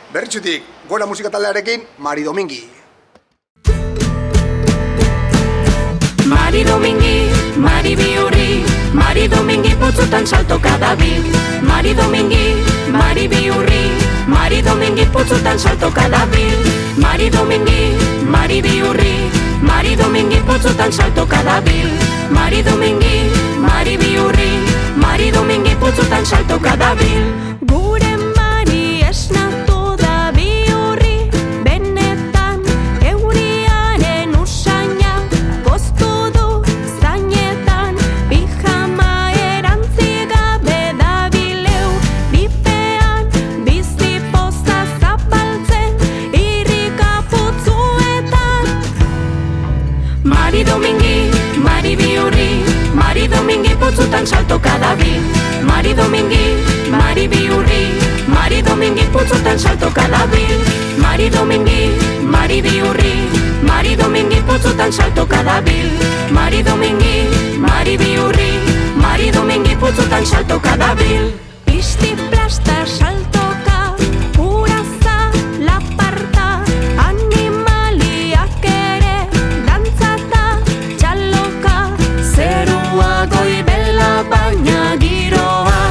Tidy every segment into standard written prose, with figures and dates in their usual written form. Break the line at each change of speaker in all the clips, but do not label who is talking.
Berritxutik, gora musika taldearekin, Mari Domingi.
Mari Domingi, Mari Bihurri, Mari Domingi putzutan saltoka dabil. Mari Domingi, Mari Bihurri, Mari Domingi putzutan saltoka dabil. Mari Domingi, Mari Bihurri, Mari Domingi putzutan saltoka dabil. Mari Domingi, Mari Bihurri, Mari Domingi putzutan saltoka dabil. Gure Mari esnatu da Bihurri, benetan euriaren usaina poztu du zainetan. Pijama erantzi gabe dabileu, bipean bizi poza zapaltzen irrika putzuetan. Mari Domingi, Mari Bihurri, Mari Domingi putzutan saltoka dabil. Mari Domingi, Mari Bihurri, Mari Domingi putzutan saltoka dabil. Mari Domingi, Mari Bihurri, Mari Domingi putzutan saltoka dabil. Mari Domingi, Mari Bihurri, Mari Domingi putzutan saltoka dabil. Pisti plasta saltoka, uraza, laparta, animaliak ere dantzata, txaloka, zerua goibela baina giroa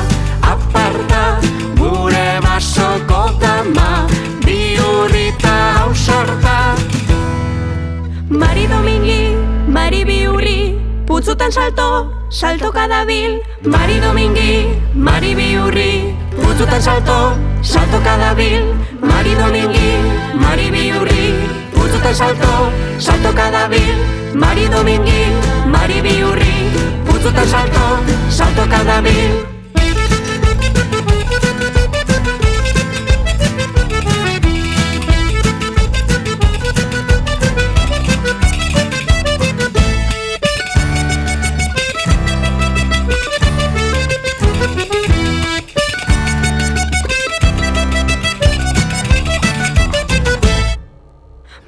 aparta, gure basoko dama, Bihurrita hausarta. Mari Domingi, Mari Bihurri, putzutan saltoka dabil. Mari Domingi, Mari Bihurri, putzutan saltoka dabil. Mari Domingi, Mari Bihurri, putzutan saltoka dabil. Mari Domingi, Mari Bihurri, putzutan saltoka dabil.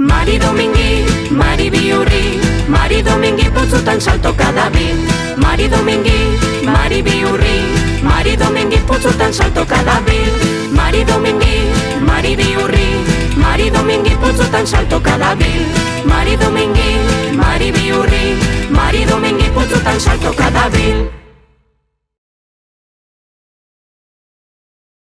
Mari Domingi, Mari Bihurri, Mari Domingi putzutan saltoka dabil. Mari Domingi, Mari Bihurri, Mari Domingi putzutan saltoka dabil. Mari Domingi, Mari Bihurri, Mari Domingi putzutan saltoka dabil. Mari Domingi, Mari Bihurri, Mari Domingi putzutan saltoka dabil.